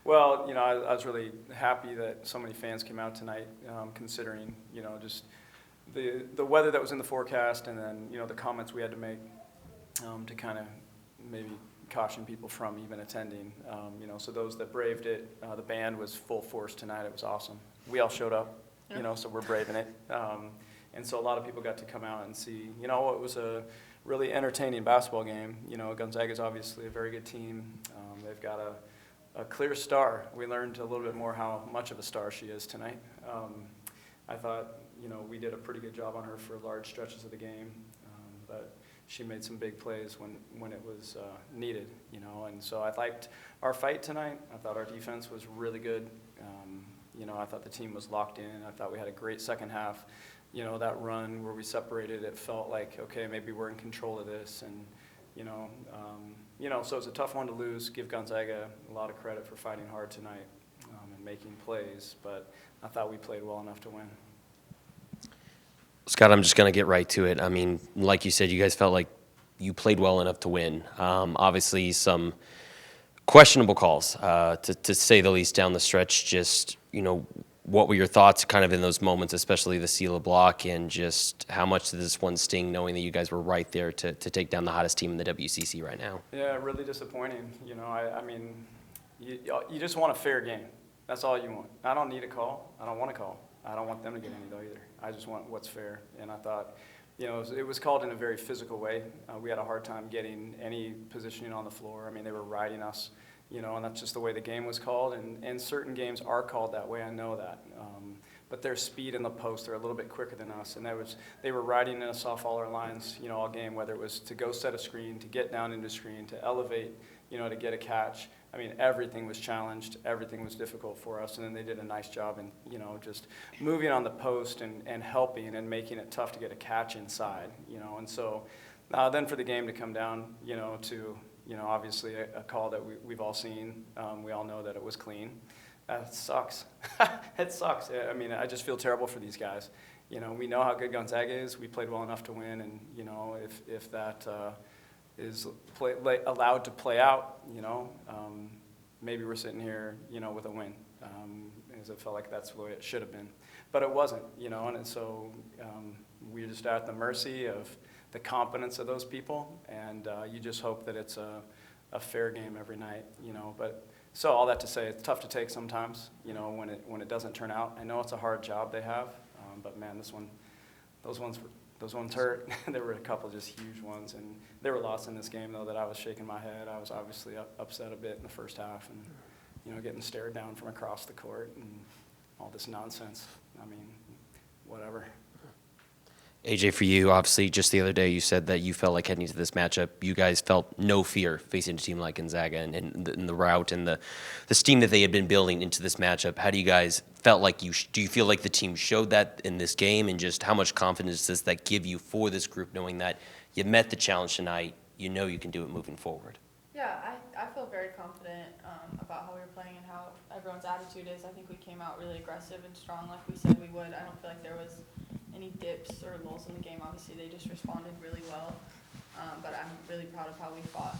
Well, I was really happy that so many fans came out tonight, considering, just the weather that was in the forecast, and then, the comments we had to make to kind of maybe caution people from even attending. So those that braved it, the band was full force tonight. It was awesome. We all showed up, so we're braving it. And so a lot of people got to come out and see, it was a really entertaining basketball game. Gonzaga is obviously a very good team. They've got a clear star. We learned a little bit more how much of a star she is tonight. I thought, we did a pretty good job on her for large stretches of the game, but she made some big plays when it was needed, and so I liked our fight tonight. I thought our defense was really good. I thought the team was locked in. I thought we had a great second half. That run where we separated, it felt like, okay, maybe we're in control of this, and so it's a tough one to lose. Give Gonzaga a lot of credit for fighting hard tonight and making plays, but I thought we played well enough to win. Scott, I'm just going to get right to it. I mean, like you said, you guys felt like you played well enough to win. Obviously, some questionable calls, to say the least, down the stretch. Just, what were your thoughts kind of in those moments, especially the Sela block, and just how much did this one sting, knowing that you guys were right there to take down the hottest team in the WCC right now? Yeah, really disappointing. I mean, you just want a fair game. That's all you want. I don't need a call. I don't want a call. I don't want them to get any though either. I just want what's fair. And I thought, it was called in a very physical way. We had a hard time getting any positioning on the floor. I mean, they were riding us, and that's just the way the game was called. And certain games are called that way. I know that. But their speed in the post, they're a little bit quicker than us. And they were riding us off all our lines, all game, whether it was to go set a screen, to get down into screen, to elevate, to get a catch. I mean, everything was challenged. Everything was difficult for us. And then they did a nice job in, just moving on the post and helping and making it tough to get a catch inside, And so then for the game to come down, to, obviously a call that we've all seen. We all know that it was clean. That sucks. It sucks. I mean, I just feel terrible for these guys. We know how good Gonzaga is. We played well enough to win. And, if that is allowed to play out, maybe we're sitting here, with a win, because it felt like that's the way it should have been. But it wasn't, and so we're just at the mercy of the competence of those people, and you just hope that it's a fair game every night, But so all that to say, it's tough to take sometimes, when it doesn't turn out. I know it's a hard job they have, but man, those ones hurt. There were a couple just huge ones, and they were lost in this game, though, that I was shaking my head. I was obviously upset a bit in the first half, and, getting stared down from across the court and all this nonsense. I mean, whatever. AJ, for you, obviously, just the other day you said that you felt like heading into this matchup, you guys felt no fear facing a team like Gonzaga and the route and the steam that they had been building into this matchup. How do you guys felt like do you feel like the team showed that in this game, and just how much confidence does that give you for this group, knowing that you met the challenge tonight, you can do it moving forward? Yeah, I feel very confident about how we were playing and how everyone's attitude is. I think we came out really aggressive and strong like we said we would. I don't feel like there was any dips or lulls in the game. Obviously, they just responded really well, but I'm really proud of how we fought.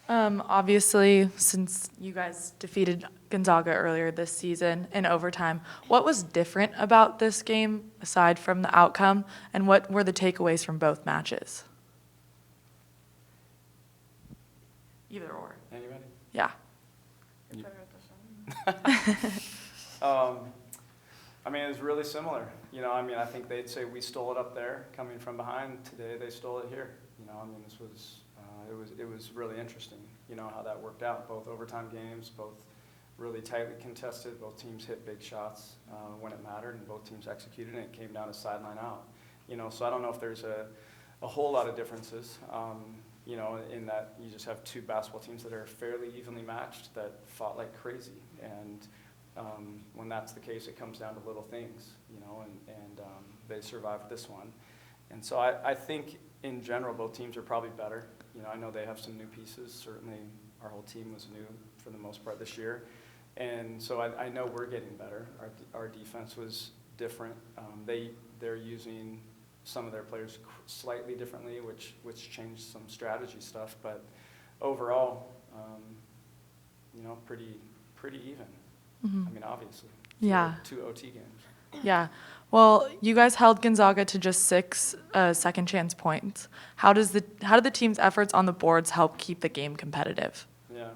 Obviously, since you guys defeated Gonzaga earlier this season in overtime, what was different about this game aside from the outcome, and what were the takeaways from both matches? Either or. Anybody? Yeah. I mean, it's really similar. I think they'd say we stole it up there, coming from behind. Today they stole it here. This was it was really interesting. How that worked out. Both overtime games, both really tightly contested. Both teams hit big shots when it mattered, and both teams executed, and it came down to sideline out. So I don't know if there's a whole lot of differences. In that you just have two basketball teams that are fairly evenly matched that fought like crazy, and when that's the case, it comes down to little things, and they survived this one. And so I think in general both teams are probably better. I know they have some new pieces. Certainly our whole team was new for the most part this year, and so I know we're getting better. Our defense was different. They're using some of their players slightly differently, which changed some strategy stuff, but overall, pretty even. I mean, obviously. Yeah. 2 OT games. Yeah. Well, you guys held Gonzaga to just 6 second chance points. How did the team's efforts on the boards help keep the game competitive? Yeah,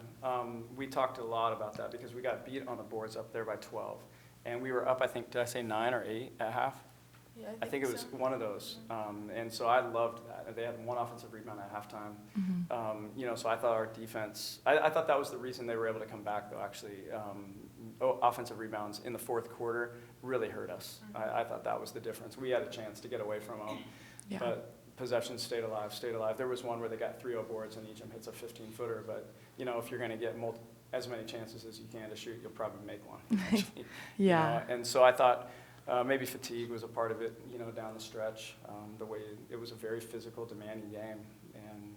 we talked a lot about that because we got beat on the boards up there by 12. And we were up, I think, did I say 9 or 8 at half? Yeah, I think it was one of those. And so I loved that. They had 1 offensive rebound at halftime. So I thought our defense, I thought that was the reason they were able to come back, though, actually. Offensive rebounds in the fourth quarter really hurt us. I thought that was the difference. We had a chance to get away from them, but possessions stayed alive. There was one where they got 3-0 boards and each of them hits a 15-footer, but, if you're going to get as many chances as you can to shoot, you'll probably make one. Eventually. Yeah. And so I thought, maybe fatigue was a part of it, down the stretch. The way it was a very physical, demanding game, and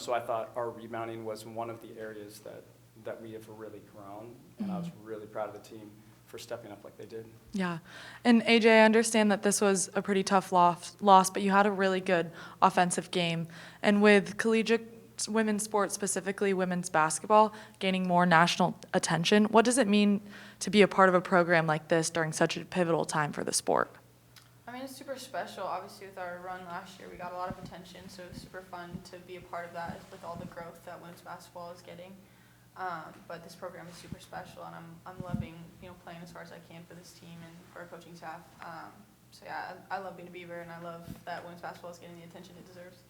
so I thought our rebounding was one of the areas that we have really grown, and I was really proud of the team for stepping up like they did. Yeah. And AJ, I understand that this was a pretty tough loss, but you had a really good offensive game, and with collegiate women's sports, specifically women's basketball, gaining more national attention, what does it mean to be a part of a program like this during such a pivotal time for the sport? I mean, it's super special. Obviously, with our run last year, we got a lot of attention, so it was super fun to be a part of that with all the growth that women's basketball is getting. But this program is super special, and I'm loving playing as hard as I can for this team and for our coaching staff. So yeah, I love being a Beaver, and I love that women's basketball is getting the attention it deserves.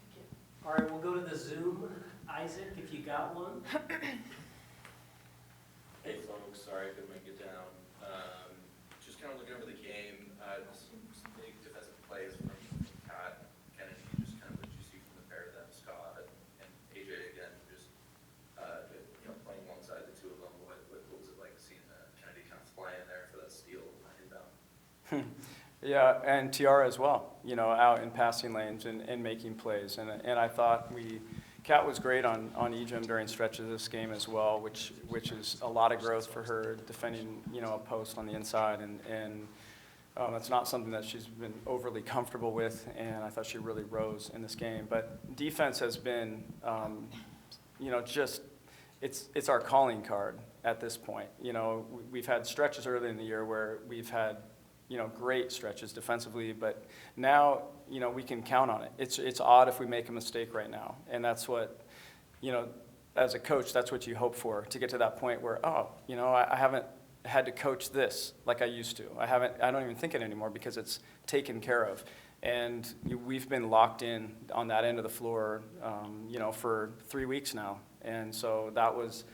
Thank you. All right, we'll go to the Zoom. Isaac, if you got one. Hey folks, sorry I couldn't make it down. Just kind of looking over the game, some big defensive plays from Pat, Kennedy, just kind of what you see from the pair of them, Scott and AJ again, just playing alongside the two of them. What was it like seeing Kennedy kind of fly in there for that steal inbound? Yeah, and Tiara as well, out in passing lanes and making plays. And I thought Kat was great on Ejim during stretches of this game as well, which is a lot of growth for her, defending, a post on the inside. And that's not something that she's been overly comfortable with, and I thought she really rose in this game. But defense has been, it's our calling card at this point. We've had stretches early in the year where we've had great stretches defensively, but now, we can count on it. It's odd if we make a mistake right now, and that's what, as a coach, that's what you hope for, to get to that point where, I haven't had to coach this like I used to. I don't even think it anymore because it's taken care of. And we've been locked in on that end of the floor, for 3 weeks now. And so that was,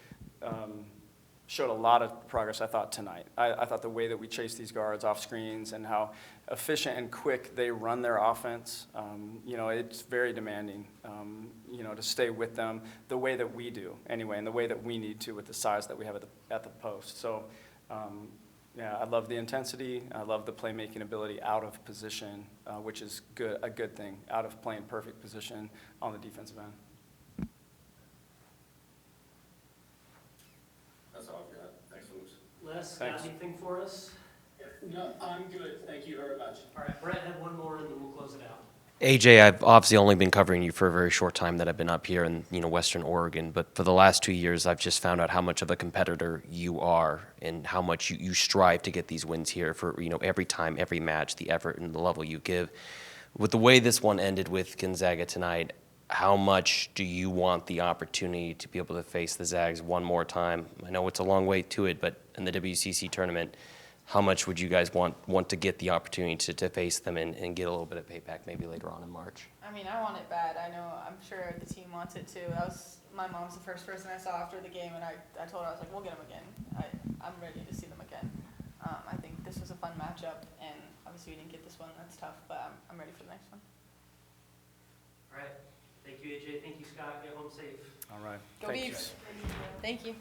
showed a lot of progress, I thought, tonight. I thought the way that we chased these guards off screens and how efficient and quick they run their offense, it's very demanding, to stay with them the way that we do anyway, and the way that we need to with the size that we have at the post. So, I love the intensity. I love the playmaking ability out of position, which is a good thing, out of playing perfect position on the defensive end. That's all I've got. Thanks, folks. Les, Thanks. got anything for us? No, I'm good. Thank you very much. All right, Brett had one more, and then we'll close it out. AJ, I've obviously only been covering you for a very short time that I've been up here in Western Oregon, but for the last 2 years, I've just found out how much of a competitor you are and how much you strive to get these wins here for every time, every match, the effort and the level you give. With the way this one ended with Gonzaga tonight, how much do you want the opportunity to be able to face the Zags one more time? I know it's a long way to it, but in the WCC tournament, how much would you guys want to get the opportunity to face them and get a little bit of payback maybe later on in March? I mean, I want it bad. I'm sure the team wants it too. My mom's the first person I saw after the game, and I told her, I was like, we'll get them again. I'm ready to see them again. I think this was a fun matchup, and obviously we didn't get this one. That's tough, but I'm ready for the next one. All right. Thank you, AJ. Thank you, Scott. Get home safe. All right. Go Thank you. Beavs. Thank you.